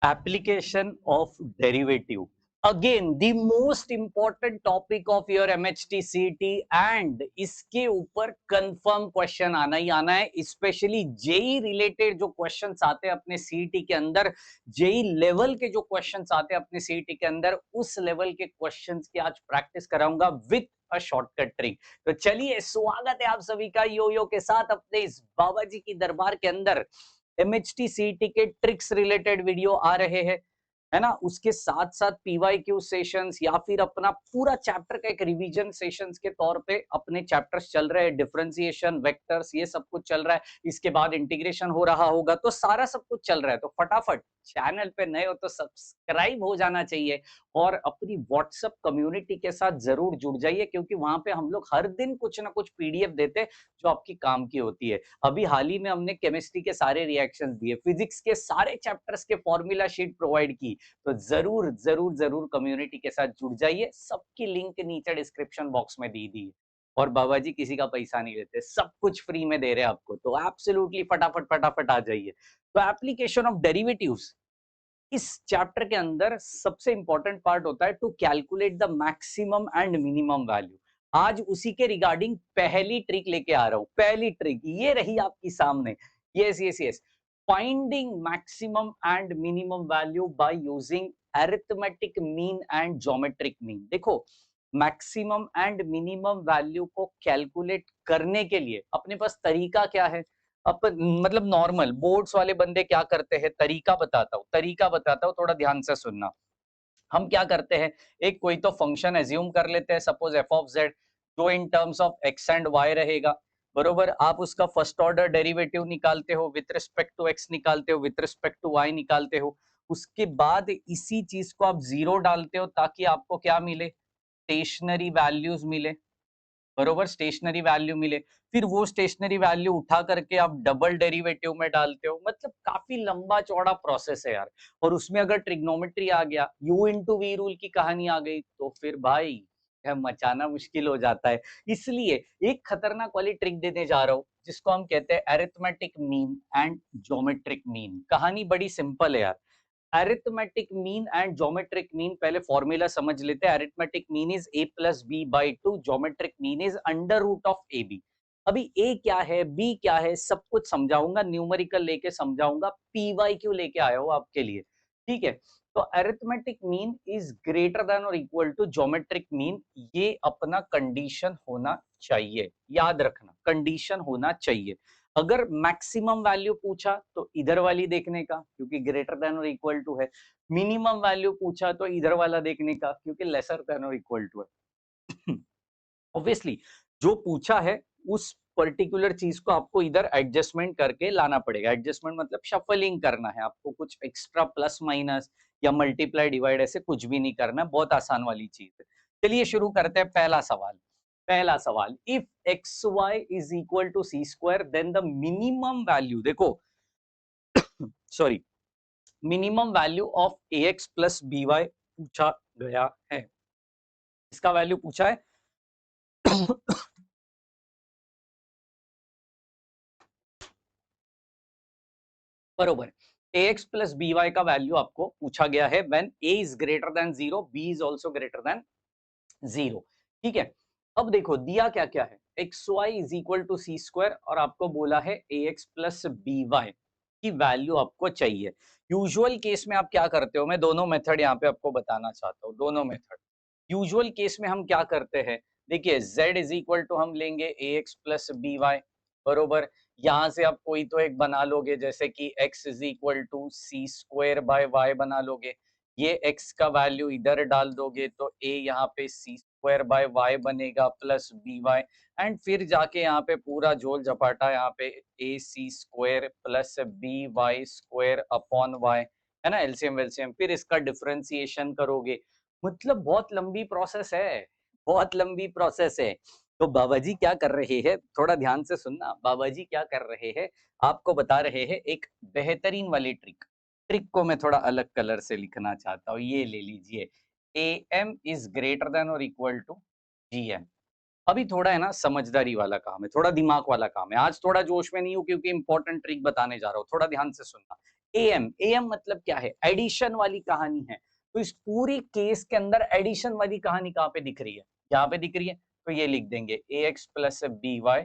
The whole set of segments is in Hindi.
Application of derivative. Again, the most important topic of your MHT CET and इसके ऊपर कंफर्म क्वेश्चन आना ही आना है, स्पेशली जेई रिलेटेड जो क्वेश्चंस आते हैं अपने सीईटी के अंदर, जेई लेवल के जो क्वेश्चंस आते हैं अपने सीईटी के अंदर, उस लेवल के क्वेश्चंस की आज प्रैक्टिस कराऊंगा विथ अ शॉर्टकट ट्रिक। तो चलिए, स्वागत है आप सभी का यो के साथ अपने इस बाबा जी की दरबार के अंदर। एमएचटी सीईटी के ट्रिक्स रिलेटेड वीडियो आ रहे हैं, है ना। उसके साथ साथ पीवाईक्यू सेशंस या फिर अपना पूरा चैप्टर का एक रिवीजन सेशंस के तौर पे अपने चैप्टर्स चल रहे हैं, डिफरेंशिएशन, वेक्टर्स, ये सब कुछ चल रहा है। इसके बाद इंटीग्रेशन हो रहा होगा, तो सारा सब कुछ चल रहा है। तो फटाफट चैनल पे नए हो तो सब्सक्राइब हो जाना चाहिए और अपनी व्हाट्सएप कम्युनिटी के साथ जरूर जुड़ जाइए, क्योंकि वहां पे हम लोग हर दिन कुछ ना कुछ पीडीएफ देते हैं जो आपकी काम की होती है। अभी हाल ही में हमने केमिस्ट्री के सारे रिएक्शंस दिए, फिजिक्स के सारे चैप्टर्स के फॉर्मूला शीट प्रोवाइड की। तो जरूर जरूर जरूर कम्युनिटी के साथ जुड़ जाइए। सबकी लिंक नीचे डिस्क्रिप्शन बॉक्स में दी दी है। और बाबा जी किसी का पैसा नहीं लेते, सब कुछ फ्री में दे रहे हैं आपको, तो एब्सोल्युटली फटाफट फटाफट आ जाइए। तो एप्लीकेशन ऑफ डेरिवेटिव्स, इस चैप्टर के अंदर सबसे इंपॉर्टेंट पार्ट होता है to calculate the maximum and minimum value. आज उसी के रिगार्डिंग पहली ट्रिक लेके आ रहा हूं। पहली ट्रिक ये रही आपकी सामने। Yes yes yes, finding maximum and minimum value by using arithmetic mean and geometric mean. देखो, मैक्सिमम एंड मिनिमम वैल्यू को कैलकुलेट करने के लिए अपने पास तरीका क्या है। अपन मतलब नॉर्मल बोर्ड्स वाले बंदे क्या करते हैं, तरीका बताता हूँ, थोड़ा ध्यान से सुनना। हम क्या करते हैं, एक कोई तो फंक्शन एज्यूम कर लेते हैं, सपोज एफ ऑफ जेड, जो in terms of x and y रहेगा। बरोबर, आप उसका फर्स्ट ऑर्डर डेरिवेटिव निकालते हो, विथ रिस्पेक्ट टू एक्स निकालते हो, विथ रिस्पेक्ट टू वाई निकालते हो। उसके बाद इसी चीज को आप जीरो डालते हो ताकि आपको क्या मिले, स्टेशनरी वैल्यूज मिले। बरोबर, स्टेशनरी वैल्यू मिले। फिर वो स्टेशनरी वैल्यू उठा करके आप डबल डेरिवेटिव में डालते हो। मतलब काफी लंबा चौड़ा प्रोसेस है यार। और उसमें अगर ट्रिग्नोमेट्री आ गया, यू इंटू वी रूल की कहानी आ गई, तो फिर भाई यह मचाना मुश्किल हो जाता है। इसलिए एक खतरनाक वाली ट्रिक देने जा रहा हूँ, जिसको हम कहते हैं arithmetic mean and geometric mean. कहानी बड़ी सिंपल है यार। Arithmetic mean and geometric mean, पहले फॉर्मूला समझ लेते हैं। Arithmetic mean is a plus b by two, geometric mean is under root of a b. अभी a क्या है, b क्या है, सब कुछ समझाऊंगा, न्यूमेरिकल लेके समझाऊंगा, पीवाईक्यू लेके आया हूं आपके लिए। ठीक है, तो arithmetic mean is greater than और इक्वल टू ज्योमेट्रिक मीन, ये अपना कंडीशन होना चाहिए। याद रखना, कंडीशन होना चाहिए। अगर मैक्सिमम वैल्यू पूछा तो इधर वाली देखने का, क्योंकि ग्रेटर देन और इक्वल टू है। मिनिमम वैल्यू पूछा तो इधर वाला देखने का, क्योंकि लेसर देन और इक्वल टू है। ऑब्वियसली जो पूछा है उस पर्टिकुलर चीज को आपको इधर एडजस्टमेंट करके लाना पड़ेगा। एडजस्टमेंट मतलब शफलिंग करना है आपको, कुछ एक्स्ट्रा प्लस माइनस या मल्टीप्लाई डिवाइड ऐसे कुछ भी नहीं करना, बहुत आसान वाली चीज है। चलिए शुरू करते हैं। पहला सवाल, if x y is equal to c square then the minimum value, देखो sorry, minimum value of a x plus b y पूछा गया है। इसका वैल्यू पूछा है। बरोबर, a x plus b y का वैल्यू आपको पूछा गया है when a is greater than zero, b is also greater than zero. ठीक है, अब देखो दिया क्या क्या है, x y is equal to c square, और आपको बोला है a x plus b Y की वैल्यू आपको चाहिए। यूजुअल केस में आप क्या करते हो, मैं दोनों मेथड यहाँ पे आपको बताना चाहता हूँ, दोनों मेथड। यूजुअल केस में हम क्या करते हैं, देखिए z इज इक्वल टू हम लेंगे ए एक्स प्लस बी वाई। बरोबर, यहाँ से आप कोई तो एक बना लोगे, जैसे कि x is equal to c square by y बना लोगे। ये x का वैल्यू इधर डाल दोगे तो a यहाँ पे सी स्क्वायर बाय वाई बनेगा प्लस बी वाई। एंड फिर जाके यहाँ पे पूरा झोल झपाटा यहाँ पे a c square plus b y square upon y, है ना, एलसीएम वेलसीएम, फिर इसका डिफरेंशिएशन करोगे। मतलब बहुत लंबी प्रोसेस है, बहुत लंबी प्रोसेस है। तो बाबा जी क्या कर रहे हैं, थोड़ा ध्यान से सुनना। बाबा जी क्या कर रहे हैं, आपको बता रहे हैं एक बेहतरीन वाली ट्रिक। ट्रिक को मैं थोड़ा अलग कलर से लिखना चाहता हूँ, ये ले लीजिए, A M is greater than और इक्वल टू जी एम। अभी थोड़ा है ना समझदारी वाला काम है, थोड़ा दिमाग वाला काम है। आज थोड़ा जोश में नहीं हूँ क्योंकि इंपॉर्टेंट ट्रिक बताने जा रहा हूँ, थोड़ा ध्यान से सुनना। एम, एम मतलब क्या है, एडिशन वाली कहानी है। तो इस पूरी केस के अंदर एडिशन वाली कहानी कहाँ पे दिख रही है, यहाँ पे दिख रही है। तो ये लिख देंगे ए एक्स प्लस बी वाई,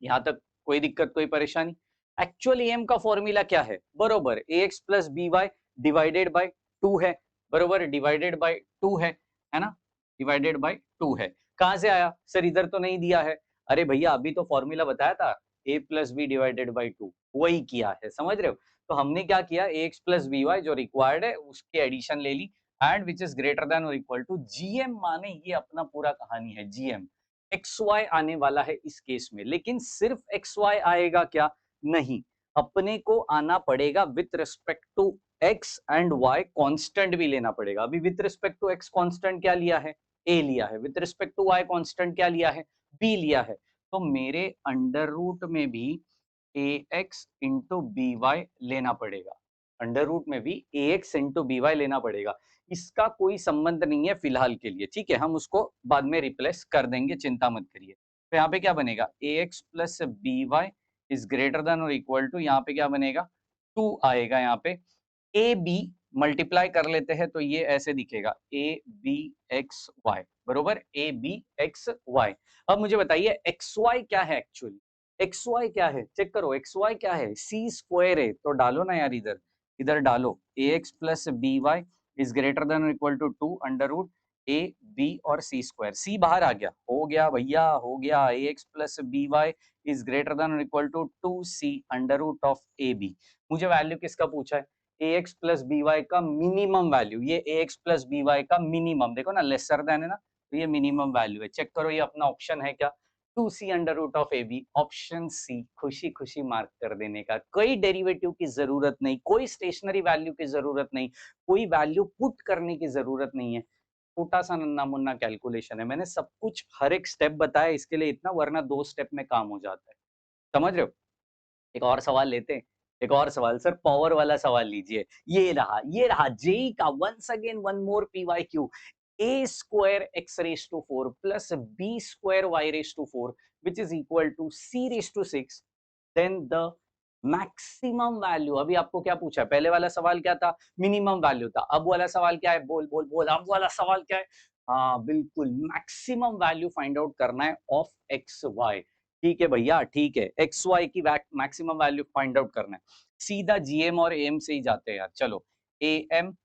यहाँ तक कोई दिक्कत कोई परेशानी। एक्चुअल एम का फॉर्मूला क्या है, बरोबर a x plus b y divided by 2 है, बरोबर डिवाइडेड बाई 2 है ना, डिवाइडेड बाई 2 है। कहां से आया सर, इधर तो नहीं दिया है। अरे भैया अभी तो फॉर्मूला बताया था, ए प्लस बी डिवाइडेड बाई 2, वही किया है, समझ रहे हो। तो हमने क्या किया, a x plus b y जो रिक्वायर्ड है उसकी एडिशन ले ली, and which is greater than और इक्वल टू जीएम, माने ये अपना पूरा कहानी है जीएम। एक्स वाई आने वाला है इस केस में, लेकिन सिर्फ एक्स वाई आएगा क्या, नहीं, अपने को आना पड़ेगा with respect to x and y constant भी लेना पड़ेगा। अभी with respect to x constant क्या लिया है, ए लिया है, with respect to y constant क्या लिया है, बी लिया है। तो मेरे अंडर रूट में भी ए एक्स इंटू बी वाई लेना पड़ेगा, अंडर रूट में भी ए एक्स इंटू बी वाई लेना पड़ेगा। इसका कोई संबंध नहीं है फिलहाल के लिए, ठीक है, हम उसको बाद में रिप्लेस कर देंगे, चिंता मत करिए। तो यहाँ पे क्या बनेगा, a x plus b y is greater than और इक्वल टू, यहाँ पे क्या बनेगा, 2 आएगा, यहाँ पे ए बी मल्टीप्लाई कर लेते हैं तो ये ऐसे दिखेगा, ए बी एक्स वाई, बरोबर ए बी एक्स वाई। अब मुझे बताइए एक्स वाई क्या है, एक्चुअली एक्स वाई क्या है, चेक करो एक्स वाई क्या है, सी स्क्वायर है, तो डालो ना यार, इधर इधर डालो, a x plus b y is greater than equal to 2 under root a b और सी स्क्वायर, सी बाहर आ गया, हो गया भैया, हो गया, a x plus b y is greater than equal to 2c under root of a b. मुझे वैल्यू किसका पूछा है, a x plus b y का मिनिमम वैल्यू, ये a x plus b y का मिनिमम, देखो ना लेसर देन है ना, तो ये मिनिमम वैल्यू है, चेक करो ये अपना ऑप्शन है क्या, 2c under root of a b, option c, खुशी खुशी मार्क कर देने का, कोई डेरिवेटिव की जरूरत नहीं, कोई स्टेशनरी वैल्यू की जरूरत नहीं, कोई वैल्यू पुट करने की जरूरत नहीं है, छोटा सा नन्ना मुन्ना कैलकुलेशन है, मैंने सब कुछ हर एक स्टेप बताया इसके लिए इतना, वरना 2 स्टेप में काम हो जाता है, समझ रहे हो। एक और सवाल लेते हैं, एक और सवाल सर, पावर वाला सवाल लीजिए, ये रहा जेई का, once again one more PYQ, a square x raise to 4 plus b square y raise to 4 which is equal to c raise to 6, then the maximum value. अभी आपको क्या पूछा, पहले वाला सवाल क्या था, मिनिमम वैल्यू था, अब वाला सवाल क्या है, बोल बोल बोल, अब वाला सवाल क्या है, हाँ बिल्कुल, मैक्सिमम वैल्यू फाइंड आउट करना है ऑफ एक्स वाई। ठीक है भैया, ठीक है, एक्स वाई की मैक्सिमम वैल्यू फाइंड आउट करना है, सीधा जीएम और एम से ही जाते हैं यार, चलो A M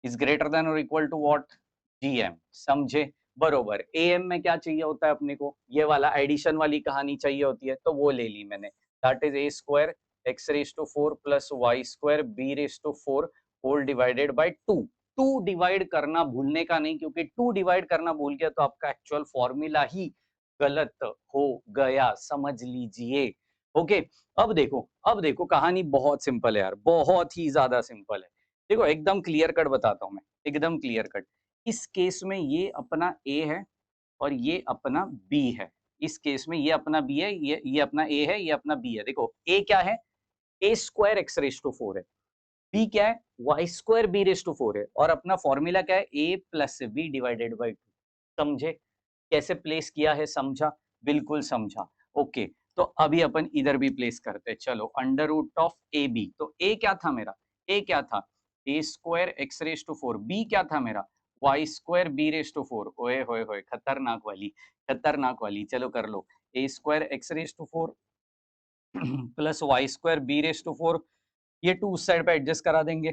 is greater than और इक्वल टू व्हाट, जीएम, समझे, बरोबर। एएम में क्या चाहिए होता है अपने को, ये वाला एडिशन वाली कहानी चाहिए होती है, तो वो ले ली मैंने, that is a square x raise to 4 plus y square b raise to 4 whole divided by 2। 2 divide करना भूलने का नहीं, क्योंकि 2 डिवाइड करना भूल गया तो आपका एक्चुअल फॉर्मूला ही गलत हो गया, समझ लीजिए। ओके, अब देखो कहानी बहुत सिंपल है यार, बहुत ही ज्यादा सिंपल है। देखो एकदम क्लियर कट बताता हूँ मैं, एकदम क्लियर कट। इस केस में ये अपना ए है और ये अपना बी है, इस केस में ये अपना बी है, ये अपना ए है, ये अपना बी है। देखो ए क्या है, a square x raise to 4 है, बी क्या है, y square b raise to 4 है, और अपना फॉर्मूला क्या है, a plus b divided by 2। समझे कैसे प्लेस किया है, समझा, बिल्कुल समझा। ओके, तो अभी अपन इधर भी प्लेस करते हैं, चलो under root of a b, तो ए क्या था मेरा, ए क्या था, a square x raise to 4, b क्या था मेरा, y square b raise to 4, ओए होए होए, खतरनाक वाली, खतरनाक वाली, चलो कर लो, a square x raise to 4 plus y square b raise to 4, ये 2 उस साइड पे एडजस्ट करा देंगे,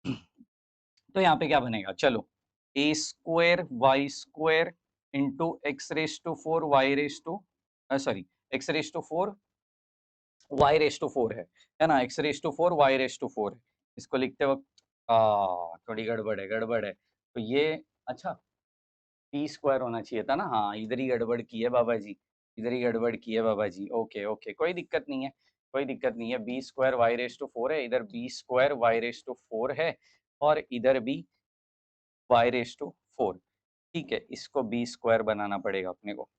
तो यहाँ पे क्या बनेगा, चलो a square y square into x raise to 4 y raise to, sorry x raise to 4 y raise to 4 है ना, x raise to 4 y raise to 4 है, इसको लिखते वक्त थोड़ी गड़बड़ है, गड़बड़ है, तो ये अच्छा पी स्क्वायर होना चाहिए था ना, हाँ इधर ही गड़बड़ की है बाबा जी, इधर ही गड़बड़ की है बाबा जी, ओके ओके, कोई दिक्कत नहीं है, कोई दिक्कत नहीं है, b square y raise to 4 है, इधर b square y raise to 4 है, और इधर भी वाई रेस टू 4, ठीक है, इसको बी स्क्वायर बनाना पड़ेगा अपने को,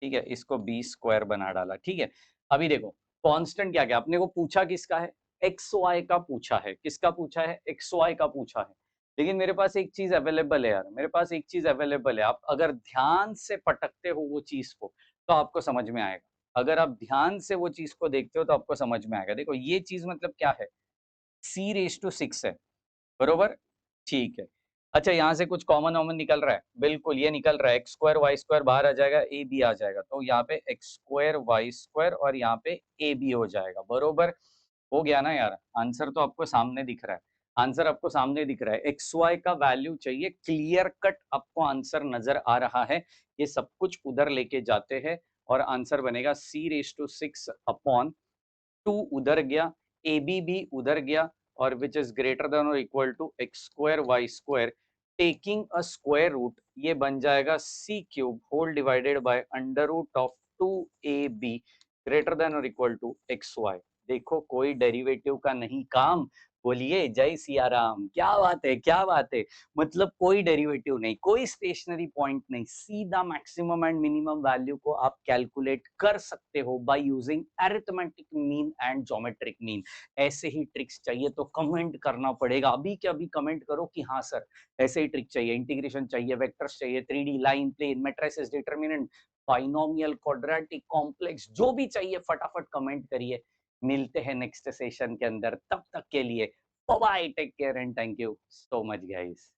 ठीक है, इसको बी स्क्वायर बना डाला, ठीक है। अभी देखो कांस्टेंट क्या क्या अपने को पूछा किसका है, एक्स वाई का पूछा है, किसका पूछा है, एक्स वाई का पूछा है, लेकिन मेरे पास एक चीज अवेलेबल है यार, मेरे पास एक चीज अवेलेबल है, आप अगर ध्यान से पटकते हो वो चीज को तो आपको समझ में आएगा। अगर आप ध्यान से वो चीज को देखते हो तो आपको समझ में आएगा। देखो ये चीज मतलब क्या है, C/6 है, बरोबर? ठीक है। अच्छा यहाँ से कुछ कॉमन-वॉमन निकल रहा है? बिल्कुल, ये निकल रहा है एक्स स्क्वायर वाई स्क्वायर बाहर आ जाएगा, ए बी आ जाएगा। तो यहाँ पे एक्स स्क्वायर वाई स्क्वायर और यहाँ पे ए बी हो जाएगा, बरोबर? हो गया ना यार? आंसर तो आपको सामने दिख रहा है। आंसर आपको सामने दिख रहा है। एक्स वाई का वैल्यू चाहिए, क्लियर कट आपको आंसर नज़र आ रहा है। ये सब कुछ उधर लेके जाते हैं और आंसर बनेगा C/6 अपॉन 2 उधर गया, AB भी उधर गया और which is greater than or equal to x square y square taking a square root ये बन जाएगा c cube whole divided by under root of 2ab greater than or equal to xy। देखो कोई डेरिवेटिव का नहीं काम। बोलिए जय सिया राम। क्या बात है, क्या बात है। मतलब कोई डेरिवेटिव नहीं, कोई स्टेशनरी पॉइंट नहीं, सीधा मैक्सिमम एंड मिनिमम वैल्यू को आप कैलकुलेट कर सकते हो by using arithmetic mean and geometric mean. ऐसे ही ट्रिक्स चाहिए तो कमेंट करना पड़ेगा, अभी के अभी कमेंट करो कि हाँ सर ऐसे ही ट्रिक चाहिए, इंटीग्रेशन चाहिए, वेक्टर्स चाहिए, 3D line, plane, matrices, determinant, binomial, quadratic, complex, जो भी चाहिए फटाफट कमेंट करिए। मिलते हैं नेक्स्ट सेशन के अंदर, तब तक के लिए bye bye, take care and thank you so much guys.